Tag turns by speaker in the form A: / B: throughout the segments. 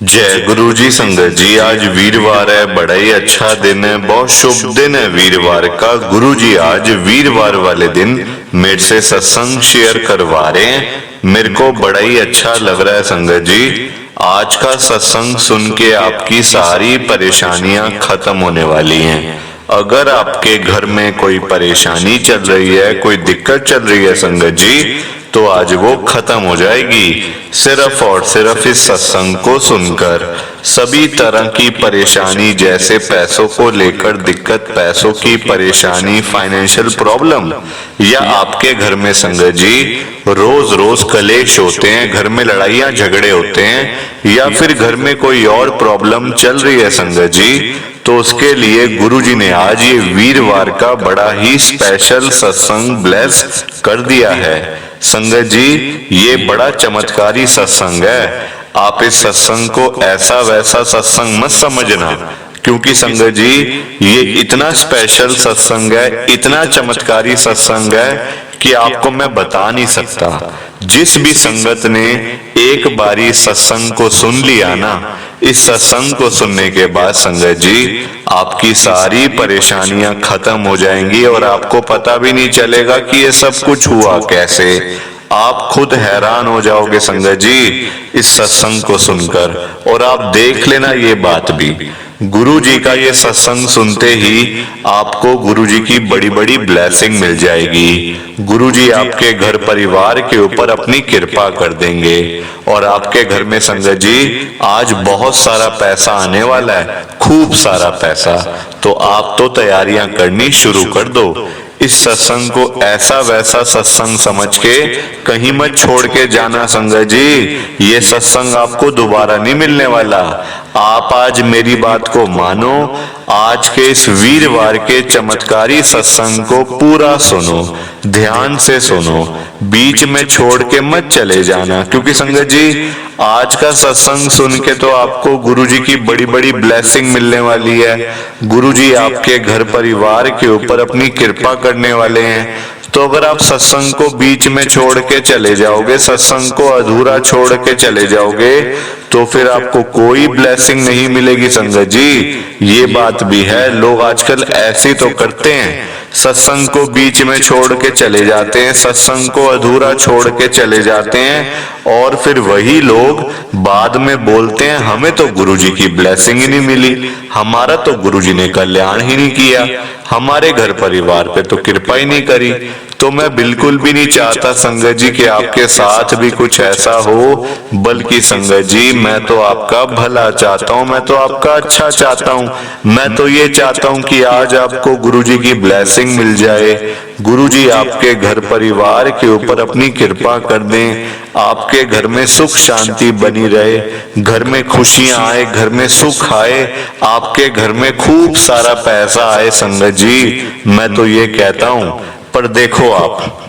A: जय गुरु जी। संगत जी, आज वीरवार है, बड़ा ही अच्छा दिन है, बहुत शुभ दिन है वीरवार का। गुरु जी आज वीरवार वाले दिन मेरे से सत्संग शेयर करवा रहे हैं। मेरे को बड़ा ही अच्छा लग रहा है संगत जी। आज का सत्संग सुन के आपकी सारी परेशानियां खत्म होने वाली हैं। अगर आपके घर में कोई परेशानी चल रही है, कोई दिक्कत चल रही है संगत जी, तो आज वो खत्म हो जाएगी सिर्फ और सिर्फ इस सत्संग को सुनकर। सभी तरह की परेशानी, जैसे पैसों को लेकर दिक्कत, पैसों की परेशानी, फाइनेंशियल प्रॉब्लम, या आपके घर में संगत जी रोज रोज कलेश होते हैं, घर में लड़ाइयां झगड़े होते हैं, या फिर घर में कोई और प्रॉब्लम चल रही है संगत जी, तो उसके लिए गुरु जी ने आज ये वीरवार का बड़ा ही स्पेशल सत्संग ब्लेस कर दिया है। संगत जी, ये बड़ा चमत्कारी सत्संग है। आप इस सत्संग को ऐसा वैसा सत्संग मत समझना, क्योंकि संगत जी ये इतना स्पेशल सत्संग है, इतना चमत्कारी सत्संग है कि आपको मैं बता नहीं सकता। जिस भी संगत ने एक बारी इस सत्संग को सुन लिया ना, इस सत्संग को सुनने के बाद संगत जी आपकी सारी परेशानियां खत्म हो जाएंगी और आपको पता भी नहीं चलेगा कि ये सब कुछ हुआ कैसे। आप खुद हैरान हो जाओगे संगत जी इस सत्संग को सुनकर। और आप देख लेना ये बात भी, गुरु जी का ये सत्संग सुनते ही आपको गुरु जी की बड़ी बड़ी ब्लेसिंग मिल जाएगी। गुरु जी आपके घर परिवार के ऊपर अपनी कृपा कर देंगे और आपके घर में संगत जी आज बहुत सारा पैसा आने वाला है, खूब सारा पैसा। तो आप तो तैयारियां करनी शुरू कर दो। इस सत्संग को ऐसा वैसा सत्संग समझ के कहीं मत छोड़ के जाना संगत जी। ये सत्संग आपको दोबारा नहीं मिलने वाला। आप आज मेरी बात को मानो, आज के इस वीरवार के चमत्कारी सत्संग को पूरा सुनो, ध्यान से सुनो, बीच में छोड़ के मत चले जाना। क्योंकि संगत जी आज का सत्संग सुन के तो आपको गुरु जी की बड़ी बड़ी ब्लेसिंग मिलने वाली है। गुरु जी आपके घर परिवार के ऊपर अपनी कृपा करने वाले हैं। तो अगर आप सत्संग को बीच में छोड़ के चले जाओगे, सत्संग को अधूरा छोड़ के चले जाओगे, तो फिर आपको कोई ब्लेसिंग नहीं मिलेगी संगत जी। ये बात भी है, लोग आजकल ऐसे तो करते हैं, सत्संग को बीच में छोड़ के चले जाते हैं, सत्संग को अधूरा छोड़ के चले जाते हैं और फिर वही लोग बाद में बोलते हैं हमें तो गुरु जी की ब्लेसिंग ही नहीं मिली, हमारा तो गुरु जी ने कल्याण ही नहीं किया, हमारे घर परिवार पे तो कृपा ही नहीं करी। तो मैं बिल्कुल भी नहीं चाहता संगत जी कि आपके साथ भी कुछ ऐसा हो, बल्कि संगत जी मैं तो आपका भला चाहता हूँ, मैं तो आपका अच्छा चाहता हूँ। मैं तो ये चाहता हूँ कि आज आपको गुरु जी की ब्लेसिंग मिल जाए, गुरु जी आपके घर परिवार के ऊपर अपनी कृपा कर दें, आपके घर में सुख शांति बनी रहे, घर में खुशियां आए, घर में सुख आए, आपके घर में खूब सारा पैसा आए संगत जी। मैं तो ये कहता हूँ। पर देखो आप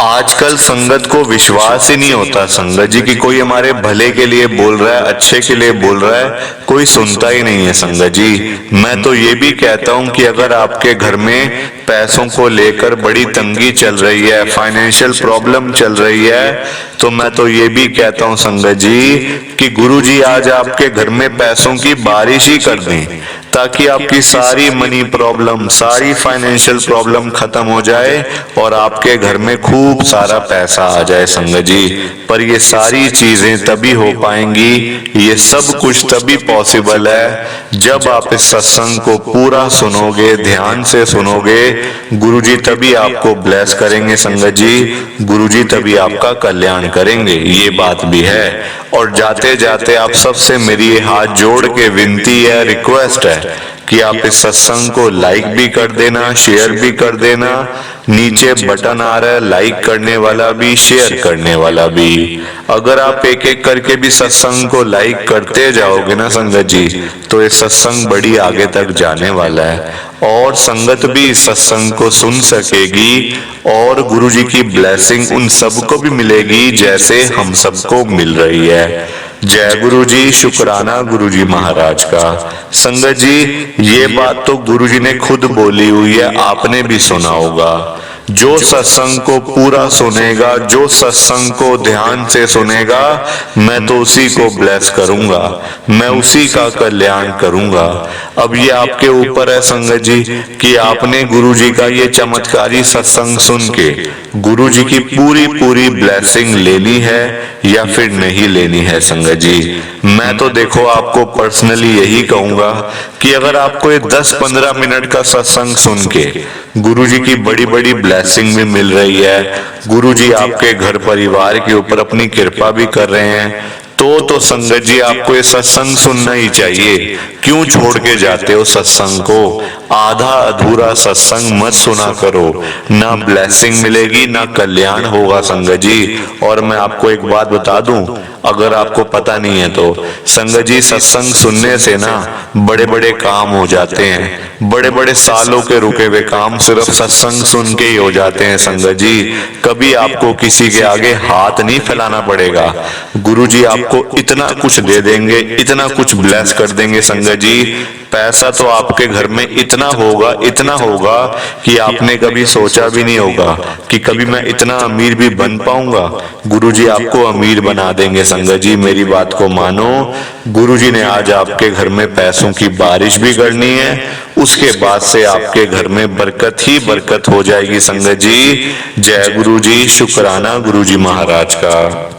A: आजकल संगत को विश्वास ही नहीं होता संगत जी कि कोई हमारे भले के लिए बोल रहा है, अच्छे के लिए बोल रहा है, कोई सुनता ही नहीं है संगत जी। मैं तो ये भी कहता हूँ कि अगर आपके घर में पैसों को लेकर बड़ी तंगी चल रही है, फाइनेंशियल प्रॉब्लम चल रही है, तो मैं तो ये भी कहता हूँ संगत जी कि गुरु जी आज आपके घर में पैसों की बारिश ही कर दें, ताकि आपकी सारी मनी प्रॉब्लम, सारी फाइनेंशियल प्रॉब्लम खत्म हो जाए और आपके घर में खूब सारा पैसा आ जाए संगत जी। पर ये सारी चीजें तभी हो पाएंगी, ये सब कुछ तभी पॉसिबल है जब आप इस सत्संग को पूरा सुनोगे, ध्यान से सुनोगे। गुरुजी तभी आपको ब्लेस करेंगे संगत जी, गुरुजी तभी आपका कल्याण करेंगे, ये बात भी है। और जाते जाते आप सबसे मेरी ये हाथ जोड़ के विनती है, रिक्वेस्ट है कि आप इस सत्संग को लाइक भी कर देना, शेयर भी कर देना। नीचे बटन आ रहा है लाइक करने वाला भी, शेयर करने वाला भी। अगर आप एक एक करके भी सत्संग को लाइक करते जाओगे ना संगत जी, तो ये सत्संग बड़ी आगे तक जाने वाला है और संगत भी इस सत्संग को सुन सकेगी और गुरु जी की ब्लेसिंग उन सबको भी मिलेगी जैसे हम सबको मिल रही है। जय गुरु जी, शुक्राना गुरु जी महाराज का। संगत जी ये बात तो गुरु जी ने खुद बोली हुई है, आपने भी सुना होगा। जो सत्संग को पूरा सुनेगा, जो सत्संग को ध्यान से सुनेगा, मैं तो उसी को ब्लेस करूंगा, मैं उसी का कल्याण करूंगा। अब ये आपके ऊपर है संगत जी कि आपने गुरु जी का ये चमत्कारी सत्संग सुन के गुरु जी की पूरी पूरी ब्लेसिंग लेनी है या फिर नहीं लेनी है। संगत जी मैं तो देखो आपको पर्सनली यही कहूंगा कि अगर आपको ये 10-15 मिनट का सत्संग सुन के गुरु जी की बड़ी बड़ी ब्लेसिंग भी मिल रही है, गुरु जी आपके घर परिवार के ऊपर अपनी कृपा भी कर रहे हैं, तो संगत जी आपको ये सत्संग सुनना ही चाहिए। क्यों छोड़ के जाते हो सत्संग को? आधा अधूरा सत्संग मत सुना करो, ना ब्लेसिंग मिलेगी ना कल्याण होगा संगत जी। और मैं आपको एक बात बता दूं, अगर आपको पता नहीं है तो संगत जी सत्संग सुनने से ना बड़े बड़े काम हो जाते हैं, बड़े बड़े सालों के रुके हुए काम सिर्फ सत्संग सुन के ही हो जाते हैं संगत जी। कभी आपको किसी के आगे हाथ नहीं फैलाना पड़ेगा, गुरु जी आपको इतना कुछ दे देंगे, इतना कुछ ब्लेस कर देंगे संगत जी। पैसा तो आपके घर में इतना होगा कि आपने कभी सोचा भी नहीं होगा कि कभी मैं इतना अमीर भी बन पाऊंगा। गुरुजी आपको अमीर बना देंगे संगत जी, मेरी बात को मानो। गुरुजी ने आज आपके घर में पैसों की बारिश भी करनी है, उसके बाद से आपके घर में बरकत ही बरकत हो जाएगी संगत जी। जय गुरु जी, शुक्राना गुरु जी महाराज का।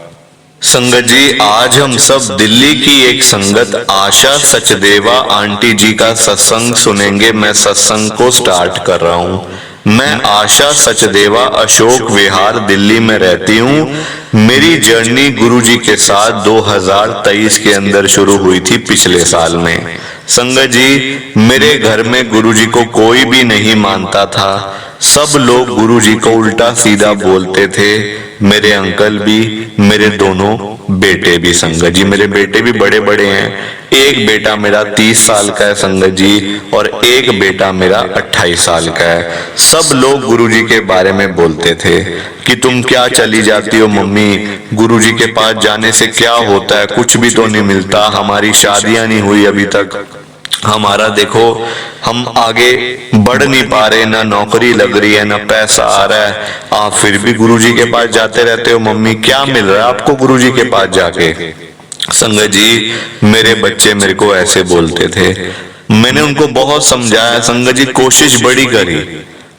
A: संगत जी आज हम सब दिल्ली की एक संगत आशा सचदेवा आंटी जी का सत्संग सुनेंगे। मैं सत्संग को स्टार्ट कर रहा हूँ। मैं आशा सचदेवा अशोक विहार दिल्ली में रहती हूँ। मेरी जर्नी गुरुजी के साथ 2023 के अंदर शुरू हुई थी, पिछले साल में। संगत जी मेरे घर में गुरुजी को कोई भी नहीं मानता था, सब लोग गुरुजी को उल्टा सीधा बोलते थे। मेरे अंकल भी, मेरे दोनों बेटे भी संगत जी, मेरे बेटे भी बड़े बड़े हैं। एक बेटा मेरा 30 साल का है संगत जी, और एक बेटा मेरा 28 साल का है। सब लोग गुरुजी के बारे में बोलते थे कि तुम क्या चली जाती हो मम्मी, गुरुजी के पास जाने से क्या होता है, कुछ भी तो नहीं मिलता, हमारी शादियां नहीं हुई अभी तक, हमारा देखो हम आगे बढ़ नहीं पा रहे, ना नौकरी लग रही है ना पैसा आ रहा है, आप फिर भी गुरुजी के पास जाते रहते हो मम्मी, क्या मिल रहा है आपको गुरुजी के पास जाके। संगत जी मेरे बच्चे मेरे को ऐसे बोलते थे, मैंने उनको बहुत समझाया संगत जी, कोशिश बड़ी करी,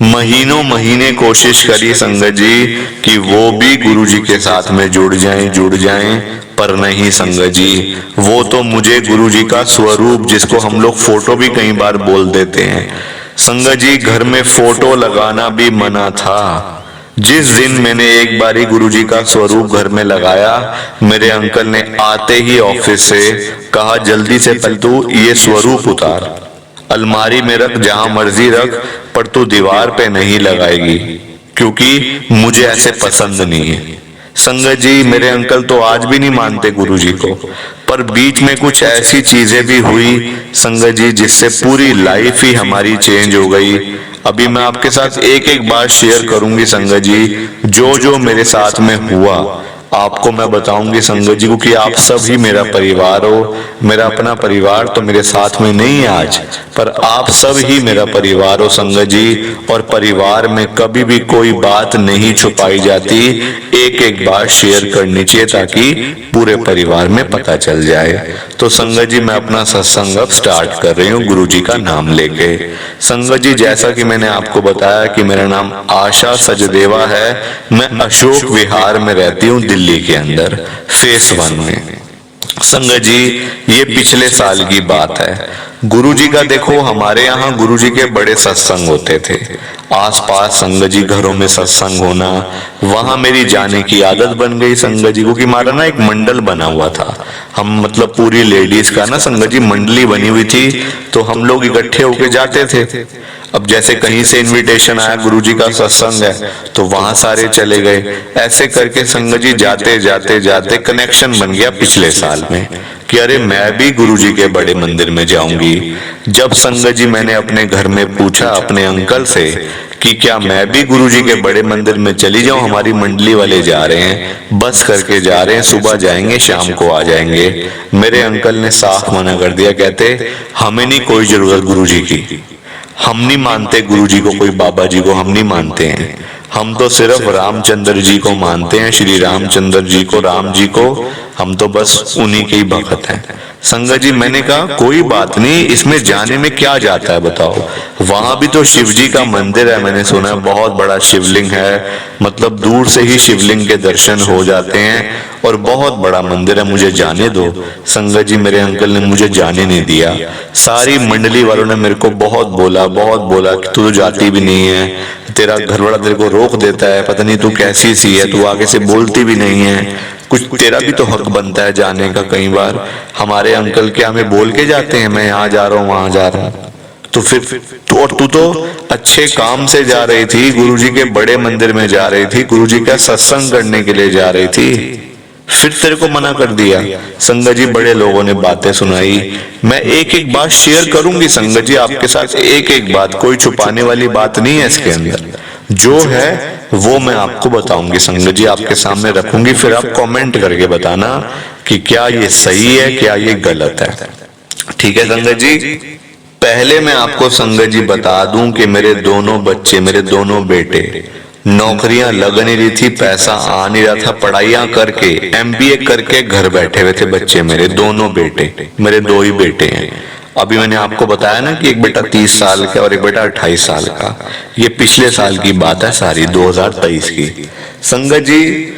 A: महीनों महीने कोशिश करी संगत जी कि वो भी गुरुजी के साथ में जुड़ जाएं, पर नहीं संगत जी, वो तो मुझे गुरुजी का स्वरूप, जिसको हम लोग फोटो भी कई बार बोल देते हैं संगत जी, घर में फोटो लगाना भी मना था। जिस दिन मैंने एक बारी गुरुजी का स्वरूप घर में लगाया, मेरे अंकल ने आते ही ऑफिस से कहा जल्दी से पहले तू ये स्वरूप उतार, अलमारी में रख, जहां मर्जी रख, पर तू दीवार पे नहीं लगाएगी, क्योंकि मुझे ऐसे पसंद नहीं है। संगत जी मेरे अंकल तो आज भी नहीं मानते गुरुजी को, पर बीच में कुछ ऐसी चीजें भी हुई संगत जी जिससे पूरी लाइफ ही हमारी चेंज हो गई। अभी मैं आपके साथ एक एक बात शेयर करूंगी संगत जी, जो जो मेरे साथ में हुआ आपको मैं बताऊंगी संगत जी, क्योंकि आप सब ही मेरा परिवार हो। मेरा अपना परिवार तो मेरे साथ में नहीं है आज, पर आप सब ही मेरा परिवार हो संगत जी, और परिवार में कभी भी कोई बात नहीं छुपाई जाती, एक एक बात शेयर करनी चाहिए ताकि पूरे परिवार में पता चल जाए। तो संगत जी मैं अपना सत्संग अब स्टार्ट कर रही हूँ गुरु जी का नाम लेके। संगत जी जैसा कि मैंने आपको बताया कि मेरा नाम आशा सचदेवा है, मैं अशोक विहार में रहती हूँ दिल्ली के अंदर, फेस 1 में। संगत जी ये पिछले साल की बात है। गुरुजी का देखो हमारे यहाँ गुरुजी के बड़े सत्संग होते थे, आसपास संगत जी घरों में सत्संग होना, वहां मेरी जाने की आदत बन गई संगत जी, क्योंकि हमारा ना एक मंडल बना हुआ था, हम मतलब पूरी लेडीज का ना संगत जी मंडली बनी हुई थी, तो हम लोग इकट्ठे होके जाते थे। अब जैसे कहीं से इनविटेशन आया गुरुजी का सत्संग है तो वहां सारे चले गए, ऐसे करके संगत जी जाते जाते जाते कनेक्शन बन गया पिछले साल में कि अरे मैं भी गुरुजी के बड़े मंदिर में जाऊंगी। जब संगत जी मैंने अपने घर में पूछा अपने अंकल से कि क्या मैं भी गुरुजी के बड़े मंदिर में चली जाऊं, हमारी मंडली वाले जा रहे हैं, बस करके जा रहे हैं, सुबह जाएंगे शाम को आ जाएंगे। मेरे अंकल ने साफ मना कर दिया, कहते हमें नहीं कोई जरूरत गुरुजी की, हम नहीं मानते गुरु जी को, कोई बाबा जी को हम नहीं मानते हैं। हम तो सिर्फ रामचंद्र जी को मानते हैं, श्री रामचंद्र जी को, राम जी को। हम तो बस उन्हीं के ही भक्त हैं। संगत जी मैंने कहा कोई बात नहीं, इसमें जाने में क्या जाता है बताओ। वहां भी तो शिव जी का मंदिर है, मैंने सुना है बहुत बड़ा शिवलिंग है, मतलब दूर से ही शिवलिंग के दर्शन हो जाते हैं और बहुत बड़ा मंदिर है, मुझे जाने दो। संगत जी मेरे अंकल ने मुझे जाने नहीं दिया। सारी मंडली वालों ने मेरे को बहुत बोला कि तू तो जाती भी नहीं है, तेरा घर वाला तेरे को रोक देता है, पता नहीं तू कैसी सी है, तू आगे से बोलती भी नहीं है, कुछ तेरा भी तो हक बनता है जाने का। कई बार हमारे अंकल क्या हमें बोल के जाते हैं, मैं यहाँ जा रहा हूँ वहां जा रहा हूँ, तो फिर तू तो अच्छे काम से जा रही थी, गुरुजी के बड़े मंदिर में जा रही थी, गुरुजी का सत्संग करने के लिए जा रही थी, फिर तेरे को मना कर दिया। संगत जी बड़े लोगों ने बातें सुनाई, मैं एक एक बात शेयर करूंगी संगत जी आपके साथ, एक एक बात, कोई छुपाने वाली बात नहीं है इसके अंदर, जो है वो मैं आपको बताऊंगी संगत जी, आपके सामने रखूंगी, फिर आप कमेंट करके बताना कि क्या ये सही है, क्या ये गलत है। ठीक है संगत जी। पहले मैं आपको संगत जी बता दूं कि मेरे दोनों बच्चे, मेरे दोनों बेटे, नौकरियां लग नहीं रही थी, पैसा आ नहीं रहा था, पढ़ाइयां करके MBA करके घर बैठे हुए थे बच्चे, मेरे दोनों बेटे, मेरे दो ही बेटे हैं। अभी मैंने आपको बताया ना कि एक बेटा 30 साल का और एक बेटा 28 साल का, ये पिछले साल की बात है सारी, 2023 की। संगत जी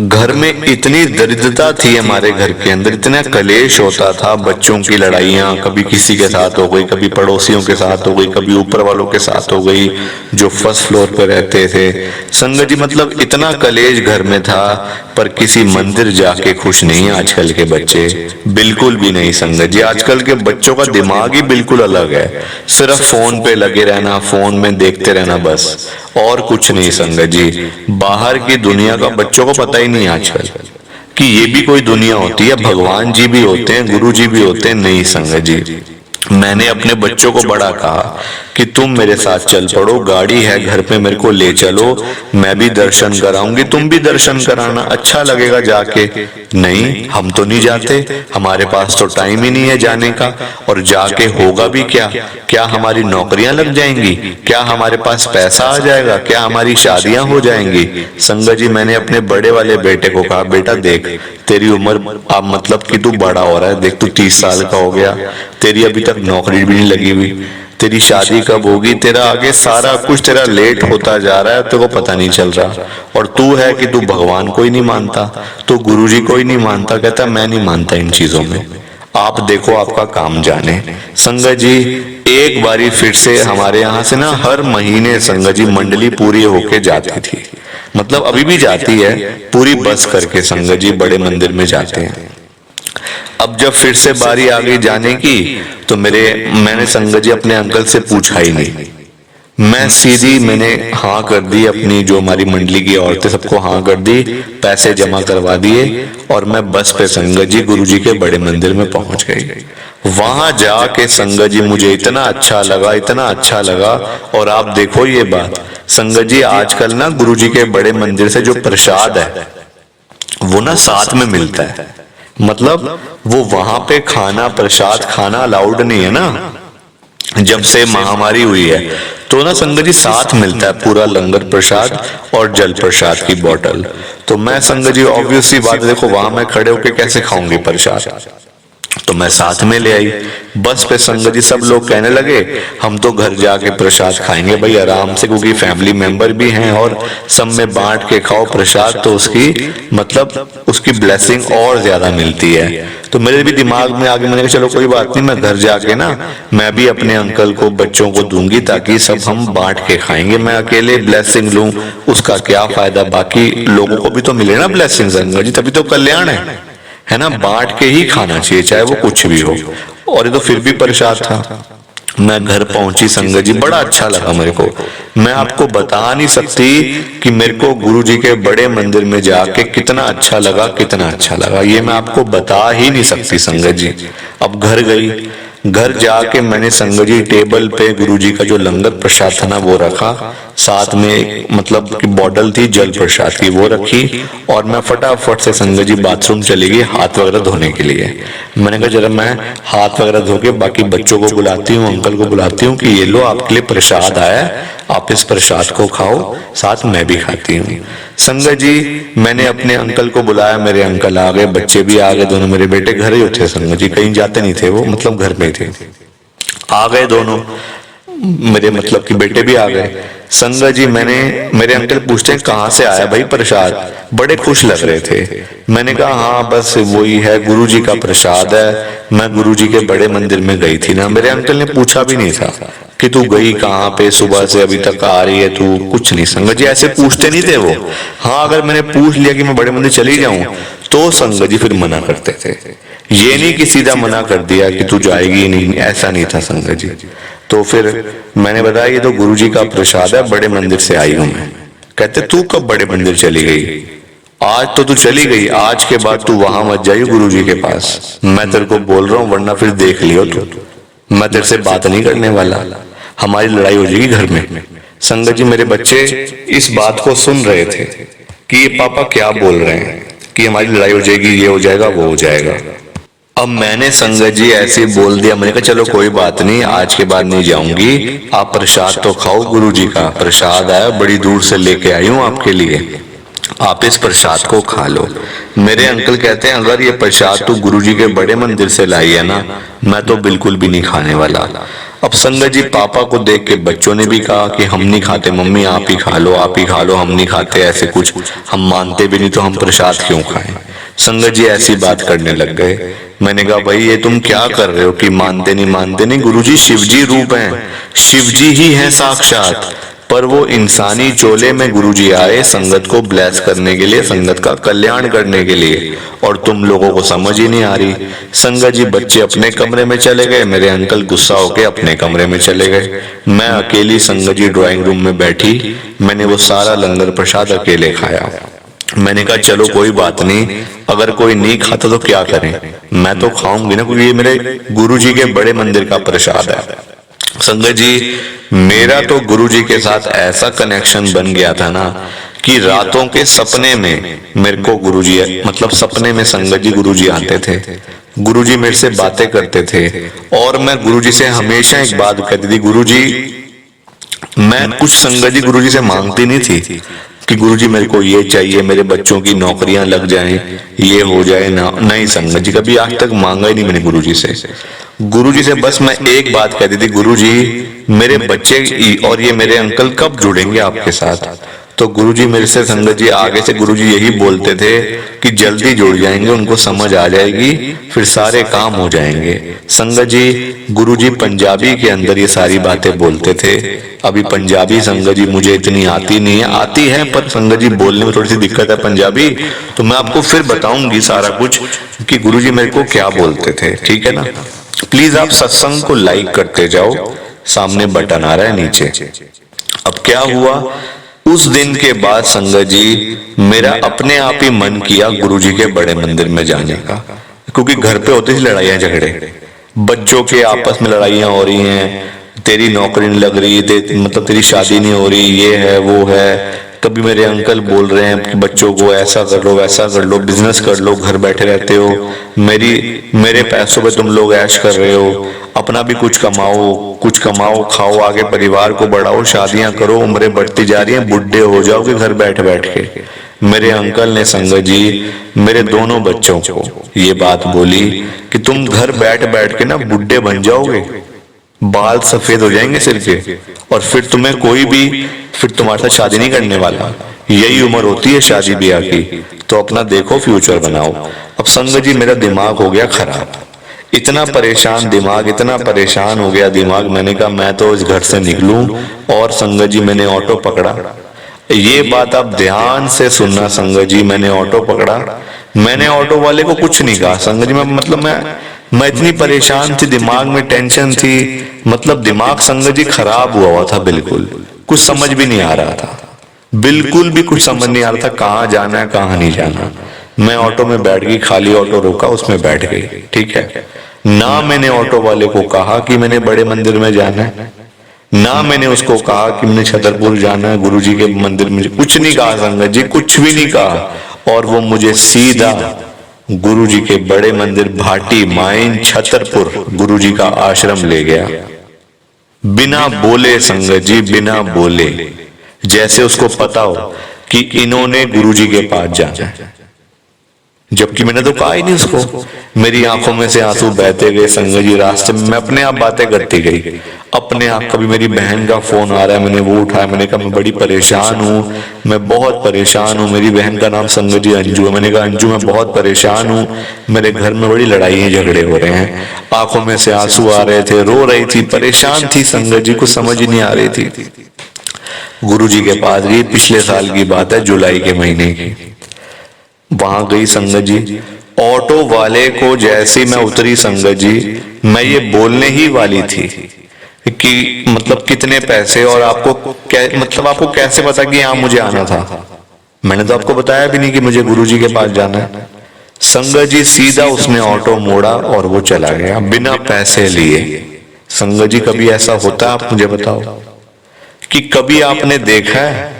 A: घर में इतनी दरिद्रता थी हमारे घर के अंदर, इतना कलेश होता था, बच्चों की लड़ाइयां कभी किसी के साथ हो गई, कभी पड़ोसियों के साथ हो गई, कभी ऊपर वालों के साथ हो गई जो फर्स्ट फ्लोर पर रहते थे। संगत जी मतलब इतना कलेश घर में था, पर किसी मंदिर जाके खुश नहीं आजकल के बच्चे, बिल्कुल भी नहीं। संगत जी आजकल के बच्चों का दिमाग ही बिल्कुल अलग है, सिर्फ फोन पे लगे रहना, फोन में देखते रहना बस, और कुछ नहीं। संगत जी बाहर की दुनिया का बच्चों को पता ही नहीं आजकल कि ये भी कोई दुनिया होती है, भगवान जी भी होते हैं, गुरु जी भी होते हैं। नहीं संगत जी, मैंने अपने बच्चों को बड़ा कहा कि तुम मेरे साथ चल पड़ो, गाड़ी है घर पे, मेरे को ले चलो, मैं भी दर्शन कराऊंगी, तुम भी दर्शन कराना, अच्छा लगेगा जाके। नहीं हम तो नहीं जाते, हमारे पास तो टाइम ही नहीं है जाने का, और जाके होगा भी क्या, क्या हमारी नौकरियां लग जाएंगी, क्या हमारे पास पैसा आ जाएगा, क्या हमारी शादियां हो जाएंगी। संगत जी मैंने अपने बड़े वाले बेटे को कहा, बेटा देख तेरी उम्र अब मतलब कि तू बड़ा हो रहा है, देख तू 30 साल का हो गया, तेरी अभी तक नौकरी भी नहीं लगी हुई, तेरी शादी कब होगी, तेरा आगे सारा कुछ तेरा लेट होता जा रहा है, तेरे को पता नहीं चल रहा, और तू है कि तू भगवान को ही नहीं मानता, तू गुरुजी को ही नहीं मानता। कहता मैं नहीं मानता इन चीजों में, आप देखो आपका काम जाने। संगत जी एक बारी फिर से हमारे यहाँ से ना हर महीने संगत जी मंडली पूरी होके जाती थी, मतलब अभी भी जाती है, पूरी बस करके संगत जी बड़े मंदिर में जाते हैं। अब जब फिर से बारी आ गई जाने की, तो मैंने संगत जी अपने अंकल से पूछा ही नहीं, मैं सीधी मैंने हाँ कर दी, अपनी जो हमारी मंडली की औरतें सबको हाँ कर दी, पैसे जमा करवा दिए, और मैं बस पे संगत जी गुरुजी के बड़े मंदिर में पहुंच गई। वहां जाके संगत जी मुझे इतना अच्छा लगा, इतना अच्छा लगा। और आप देखो ये बात संगत जी, आजकल ना गुरुजी के बड़े मंदिर से जो प्रसाद है वो ना साथ में मिलता है, मतलब वो वहां पे खाना प्रसाद खाना अलाउड नहीं है ना, जब से महामारी हुई है, तो ना संगत जी साथ मिलता है पूरा लंगर प्रसाद और जल प्रसाद की बोतल। तो मैं संगत जी ऑब्वियस सी बात, देखो वहां मैं खड़े होके कैसे खाऊंगी प्रसाद, तो मैं साथ में ले आई। बस पे संगत जी सब लोग कहने लगे हम तो घर जाके प्रसाद खाएंगे भाई आराम से, क्योंकि फैमिली मेंबर भी हैं और सब में बांट के खाओ प्रसाद, तो उसकी मतलब उसकी ब्लेसिंग और ज्यादा मिलती है। तो मेरे भी दिमाग में आगे मैंने कहा चलो कोई बात नहीं, मैं घर जाके ना मैं भी अपने अंकल को बच्चों को दूंगी, ताकि सब हम बांट के खाएंगे, मैं अकेले ब्लेसिंग लूं उसका क्या फायदा, बाकी लोगों को भी तो मिले ना ब्लेसिंग संगत जी, तभी तो कल्याण है ना, बांट के ही खाना चाहिए चाहे वो कुछ भी हो। और ये तो फिर भी प्रसाद था। मैं घर पहुंची संगत जी, बड़ा अच्छा लगा मेरे को, मैं आपको बता नहीं सकती कि मेरे को गुरुजी के बड़े मंदिर में जाके कितना अच्छा लगा, कितना अच्छा लगा, ये मैं आपको बता ही नहीं सकती संगत जी। अब घर गई, घर जाके मैंने संगत जी टेबल पे गुरुजी का जो लंगर प्रसाद था ना वो रखा, साथ में एक मतलब कि बॉटल थी जल प्रसाद की, वो रखी और मैं फटाफट से संगत जी बाथरूम चली गई हाथ वगैरह धोने के लिए। मैंने कहा जरा मैं हाथ वगैरह धो के बाकी बच्चों को बुलाती हूँ, अंकल को बुलाती हूँ कि ये लो आपके लिए प्रसाद आया, आप इस प्रसाद को खाओ, साथ मैं भी खाती हूँ। संगत जी मैंने अपने अंकल को बुलाया, मेरे अंकल आ गए, बच्चे भी आ गए, दोनों मेरे बेटे घर ही थे संगत जी, कहीं जाते नहीं थे वो, मतलब घर में थे। आ गए दोनों मेरे मतलब कि बेटे भी आ गए। संगत जी मेरे अंकल पूछते हैं कहाँ से आया भाई प्रसाद, बड़े खुश लग रहे थे। मैंने कहा हाँ बस वही है, गुरुजी का प्रसाद है, मैं गुरुजी के बड़े मंदिर में गई थी ना। मेरे अंकल ने पूछा भी नहीं था कि तू गई कहाँ पे, सुबह से अभी तक आ रही है तू, कुछ नहीं। संगत जी ऐसे पूछते नहीं थे वो। हाँ अगर मैंने पूछ लिया कि मैं बड़े मंदिर चली जाऊं तो संगत जी फिर मना करते थे, ये नहीं कि सीधा मना कर दिया कि तू जाएगी नहीं, ऐसा नहीं था संगत जी। तो फिर मैंने बताया ये तो गुरुजी का प्रसाद है, बड़े मंदिर से आई हूं मैं। कहते तू कब बड़े मंदिर चली गई, आज तो तू चली गई, आज के बाद तू वहां मत जाइए गुरुजी के पास, मैं तेरे को बोल रहा हूं वरना फिर देख लियो तू, मैं तेरे से बात नहीं करने वाला, हमारी लड़ाई हो जाएगी घर में। संगत जी मेरे बच्चे इस बात को सुन रहे थे कि ये पापा क्या बोल रहे हैं कि हमारी लड़ाई हो जाएगी, ये हो जाएगा वो हो जाएगा। अब मैंने संगत जी ऐसे ही बोल दिया, मैंने कहा चलो कोई बात नहीं, आज के बाद नहीं जाऊंगी, आप प्रसाद तो खाओ, गुरुजी का प्रसाद आया, बड़ी दूर से लेके आई हूं आपके लिए, आप इस प्रसाद को खा लो। मेरे अंकल कहते हैं अगर ये प्रसाद तू गुरुजी के बड़े मंदिर से लाई है ना, मैं तो बिल्कुल भी नहीं खाने वाला। अब संगत जी पापा को देख के बच्चों ने भी कहा कि हम नहीं खाते मम्मी, आप ही खा लो, आप ही खा लो, हम नहीं खाते, ऐसे कुछ हम मानते भी नहीं तो हम प्रसाद क्यों खाएं। संगत जी ऐसी बात करने लग गए। मैंने कहा भाई ये तुम क्या कर रहे हो कि मानते नहीं, गुरुजी शिवजी रूप हैं, शिवजी ही हैं साक्षात, पर वो इंसानी चोले में गुरुजी आए संगत को ब्लेस करने के लिए, संगत का कल्याण करने के लिए, और तुम लोगों को समझ ही नहीं आ रही। संगत जी बच्चे अपने कमरे में चले गए, मेरे अंकल गुस्सा होके अपने कमरे में चले गए, मैं अकेली संगत जी ड्राइंग रूम में बैठी, मैंने वो सारा लंगर प्रसाद अकेले खाया। मैंने कहा चलो कोई बात नहीं, अगर कोई नहीं खाता तो क्या करें, मैं तो खाऊंगी ना, क्योंकि ये मेरे गुरुजी के बड़े मंदिर का प्रसाद है। संगत जी मेरा तो गुरुजी के साथ ऐसा कनेक्शन बन गया था ना कि रातों के सपने में मेरे को गुरुजी मतलब सपने में संगत जी गुरुजी आते थे, गुरुजी मेरे से बातें करते थे, और मैं गुरुजी से हमेशा एक बात कहती थी, गुरुजी मैं कुछ संगत जी गुरुजी से मांगती नहीं थी कि गुरुजी मेरे को ये चाहिए, मेरे बच्चों की नौकरियां लग जाएं, ये हो जाए ना, नहीं संगत जी कभी आज तक मांगा ही नहीं मैंने गुरुजी से। गुरुजी से बस मैं एक बात कहती थी, गुरुजी मेरे बच्चे और ये मेरे अंकल कब जुड़ेंगे आपके साथ। तो गुरुजी मेरे से संगत जी आगे से गुरुजी यही बोलते थे कि जल्दी जुड़ जाएंगे, उनको समझ आ जाएगी, फिर सारे काम हो जाएंगे। संगत जी गुरुजी पंजाबी के अंदर ये सारी बातें बोलते थे। अभी पंजाबी संगत जी मुझे इतनी आती नहीं है, आती है पर संगत जी बोलने में थोड़ी सी दिक्कत है पंजाबी, तो मैं आपको फिर बताऊंगी सारा कुछ कि गुरुजी मेरे को क्या बोलते थे, ठीक है ना। प्लीज आप सत्संग को लाइक करते जाओ, सामने बटन आ रहा है नीचे। अब क्या हुआ, उस दिन के बाद संगत जी मेरा अपने आप ही मन किया गुरुजी के बड़े मंदिर में जाने का, क्योंकि घर पे होती थी लड़ाइयां झगड़े, बच्चों के आपस में लड़ाइयां हो रही हैं, तेरी नौकरी नहीं लग रही, मतलब तेरी शादी नहीं हो रही, ये है वो है। कभी मेरे अंकल बोल रहे हैं कि बच्चों को ऐसा कर लो वैसा कर लो, बिजनेस कर लो, घर बैठे रहते हो, मेरे पैसों पे तुम लोग ऐश कर रहे हो, अपना भी कुछ कमाओ खाओ, आगे परिवार को बढ़ाओ, शादियां करो, उम्रें बढ़ती जा रही हैं, बुढ़े हो जाओगे घर बैठ बैठ के। मेरे अंकल ने संगत जी मेरे दोनों बच्चों को ये बात बोली कि तुम घर बैठ बैठ के ना बुढ़े बन जाओगे, बाल सफेद हो जाएंगे सिर के, और फिर तुम्हें कोई भी फिर तुम्हारे साथ शादी नहीं करने वाला, यही उम्र होती है शादी ब्याह की, तो अपना देखो फ्यूचर बनाओ। अब संगत जी मेरा दिमाग हो गया खराब, इतना परेशान दिमाग, इतना परेशान हो गया दिमाग, मैंने कहा मैं तो इस घर से निकलूं, और संगत जी मैंने ऑटो पकड़ा। ये बात आप ध्यान से सुनना संगत जी, मैंने ऑटो पकड़ा, मैंने ऑटो वाले को कुछ नहीं कहा संगत जी, मैं इतनी परेशान थी, दिमाग में टेंशन थी, मतलब दिमाग संगत जी खराब हुआ था, बिल्कुल कुछ समझ भी नहीं आ रहा था, बिल्कुल भी कुछ समझ नहीं आ रहा था कहाँ जाना है कहाँ नहीं जाना। मैं ऑटो में बैठ गई, खाली ऑटो रुका, उसमें बैठ गई, ठीक है ना। मैंने ऑटो वाले को कहा कि मैंने बड़े मंदिर में जाना है, ना मैंने उसको कहा कि मैंने छतरपुर जाना है गुरुजी के मंदिर में, कुछ नहीं कहा संगत जी, कुछ भी नहीं कहा। और वो मुझे सीधा गुरुजी के बड़े मंदिर भाटी माइन छतरपुर गुरुजी का आश्रम ले गया, बिना बोले संगत जी, बिना बोले, जैसे उसको पता हो कि इन्होंने गुरुजी के पास जाना है, जबकि मैंने तो कहा ही नहीं उसको। मेरी आंखों में से आंसू बहते गए संगत जी, रास्ते में मैं अपने आप बातें करती गई अपने आप। कभी मेरी बहन का फोन आ रहा है, मैंने वो उठाया, मैंने कहा मैं बड़ी परेशान हूँ, मैं बहुत परेशान हूँ। मेरी बहन का नाम संगत जी अंजू है। मैंने कहा अंजू मैं बहुत परेशान हूँ, मेरे घर में बड़ी लड़ाई झगड़े हो रहे हैं। आंखों में से आंसू आ रहे थे, रो रही थी, परेशान थी संगत जी, कुछ समझ ही नहीं आ रही थी। गुरुजी के पास गई, पिछले साल की बात है, जुलाई के महीने की। वहां गई संगत जी, ऑटो वाले को जैसे मैं उतरी संगत जी, मैं ये बोलने ही वाली थी कि मतलब कितने पैसे और आपको मतलब आपको कैसे पता कि यहाँ मुझे आना था। मैंने तो आपको बताया भी नहीं कि मुझे गुरुजी के पास जाना है। संगत जी सीधा उसने ऑटो मोड़ा और वो चला गया बिना पैसे लिए। संगत जी कभी ऐसा होता है, आप मुझे बताओ कि कभी आपने देखा है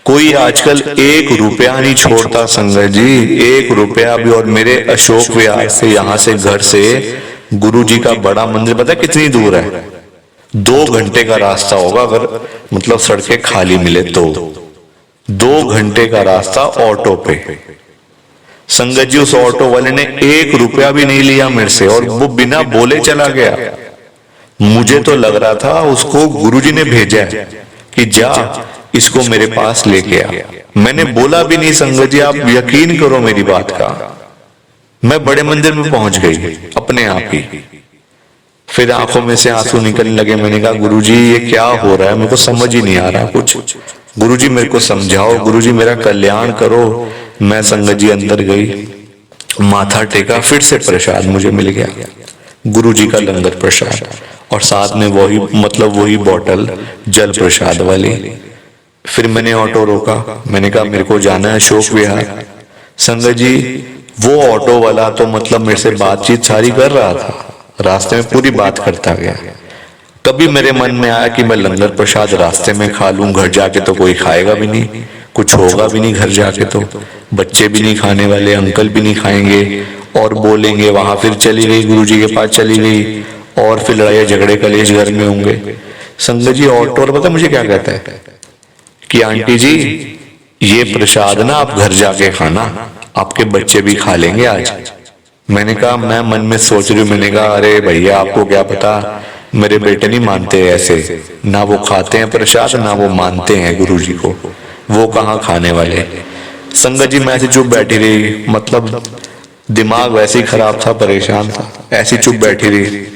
A: कोई आजकल 1 रुपया नहीं छोड़ता संगत जी, 1 रुपया भी। और मेरे अशोक विहार से, यहाँ से घर से गुरुजी का बड़ा मंदिर पता है कितनी दूर है? 2 घंटे का रास्ता होगा, अगर मतलब सड़कें खाली मिले तो 2 घंटे का रास्ता ऑटो पे। संगत जी उस ऑटो वाले ने 1 रुपया भी नहीं लिया मेरे से और वो बिना बोले चला गया। मुझे तो लग रहा था उसको गुरुजी ने भेजा है कि जा इसको मेरे पास लेके आ। मैंने बोला भी नहीं संगत जी, आप यकीन करो मेरी बात का। मैं बड़े मंदिर में पहुंच गई अपने आप ही। फिर आंखों में से आंसू निकलने लगे। मैंने कहा गुरुजी ये क्या हो रहा है, मेरे को समझ ही नहीं आ रहा कुछ, गुरुजी मेरे को समझाओ, गुरुजी मेरा कल्याण करो। मैं संगत जी अंदर गई, माथा टेका, फिर से प्रसाद मुझे मिल गया, गुरुजी का लंगर प्रसाद, और साथ में वही बोतल जल प्रसाद वाली। फिर मैंने ऑटो रोका, मैंने कहा मेरे को जाना है अशोक विहार। संगत जी वो ऑटो वाला तो मतलब मेरे से बातचीत सारी कर रहा था, रास्ते में पूरी बात करता गया। कभी मेरे मन में आया कि मैं लंगर प्रसाद रास्ते में खा लूं, घर जाके तो कोई खाएगा भी नहीं, कुछ होगा भी नहीं घर जाके, तो बच्चे भी नहीं खाने वाले, अंकल भी नहीं खाएंगे और बोलेंगे। वहां फिर चली गई, गुरुजी के पास चली गई और फिर लड़ाई झगड़े कलेश घर में होंगे। संगत जी ऑटो और पता मुझे क्या कहता है कि आंटी जी ये प्रसाद ना आप घर जाके खाना, आपके बच्चे भी खा लेंगे आज। मैंने कहा मैं मन में सोच रही हूँ, मैंने कहा अरे भैया आपको क्या पता, मेरे बेटे नहीं मानते ऐसे, ना वो खाते हैं प्रसाद ना वो मानते हैं गुरुजी को, वो कहाँ खाने वाले। संगत जी मैं ऐसी चुप बैठी रही, मतलब दिमाग वैसे ही खराब था, परेशान था, ऐसी चुप बैठी रही।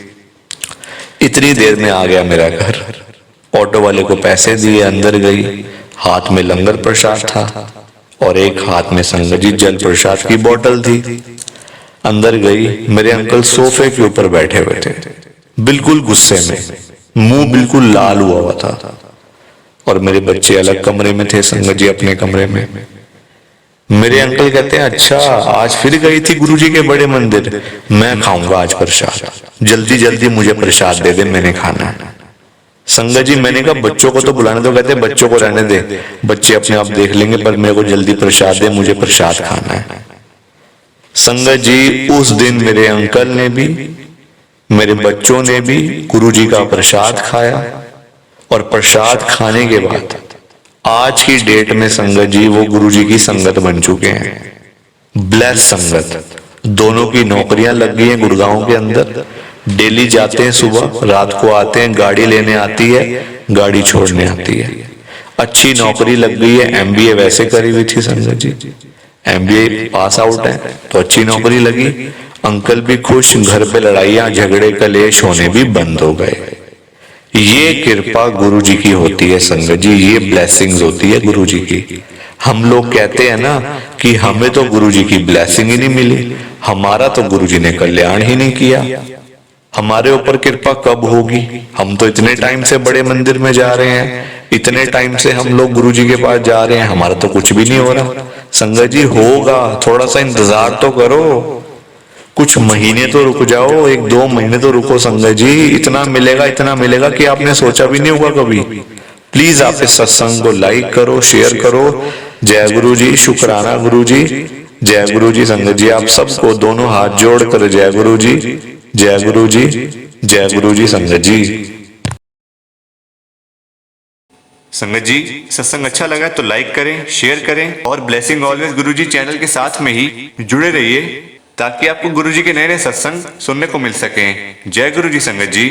A: इतनी देर में आ गया मेरा घर, ऑटो वाले को पैसे दिए, अंदर गई, हाथ में लंगर प्रसाद था और एक हाथ में संगत जी जल प्रसाद की बोतल थी। अंदर गई, मेरे अंकल सोफे के ऊपर बैठे हुए थे, बिल्कुल गुस्से में, मुंह बिल्कुल लाल हुआ था, और मेरे बच्चे अलग कमरे में थे, संगत जी अपने कमरे में। मेरे अंकल कहते हैं अच्छा आज फिर गई थी गुरुजी के बड़े मंदिर, मैं खाऊंगा आज प्रसाद, जल्दी जल्दी मुझे प्रसाद दे दे, मैंने खाना है। संगत जी मैंने कहा बच्चों को तो बुलाने दो, कहते बच्चों को रहने दे, बच्चे अपने आप देख लेंगे, पर मेरे को जल्दी प्रसाद दे, मुझे प्रसाद खाना है। संगत जी उस दिन मेरे अंकल ने भी, मेरे बच्चों ने भी गुरुजी का प्रसाद खाया, और प्रसाद खाने के बाद आज की डेट में संगत जी वो गुरुजी की संगत बन चुके हैं, ब्लेस संगत। दोनों की नौकरियां लग गई हैं गुड़गांव के अंदर, डेली जाते हैं, सुबह रात को आते हैं, गाड़ी लेने आती है, गाड़ी छोड़ने आती है। अच्छी नौकरी लग गई है, MBA वैसे करी हुई थी संगत जी, MBA पास आउट है तो अच्छी नौकरी लगी। अंकल भी खुश, घर पे लड़ाइयां झगड़े कलेश होने भी बंद हो गए। ये कृपा गुरुजी की होती है संगत जी, ये ब्लेसिंग्स होती है गुरुजी की। हम लोग कहते हैं ना कि हमें तो गुरुजी की ब्लेसिंग ही नहीं मिली, हमारा तो गुरुजी ने कल्याण ही नहीं किया, हमारे ऊपर कृपा कब होगी? हम तो इतने टाइम से बड़े मंदिर में जा रहे हैं, इतने टाइम से हम लोग गुरुजी के पास जा रहे हैं, हमारा तो कुछ भी नहीं हो रहा। संगत जी होगा, थोड़ा सा इंतजार तो करो, कुछ महीने तो रुक जाओ, 1-2 महीने तो रुको संगत जी। इतना मिलेगा कि आपने सोचा भी नहीं होगा कभी। प्लीज आप इस सत्संग को लाइक करो, शेयर करो। जय गुरु जी, शुक्राना गुरु जी, जय गुरु जी। संगत जी आप सबको दोनों हाथ जोड़ कर जय गुरु जी, जय गुरु जी, जय गुरु जी। संगत जी, संगत जी सत्संग अच्छा लगा तो लाइक करें, शेयर करें और ब्लेसिंग ऑलवेज गुरु जी चैनल के साथ में ही जुड़े रहिए ताकि आपको गुरु जी के नए नए सत्संग सुनने को मिल सकें। जय गुरु जी संगत जी।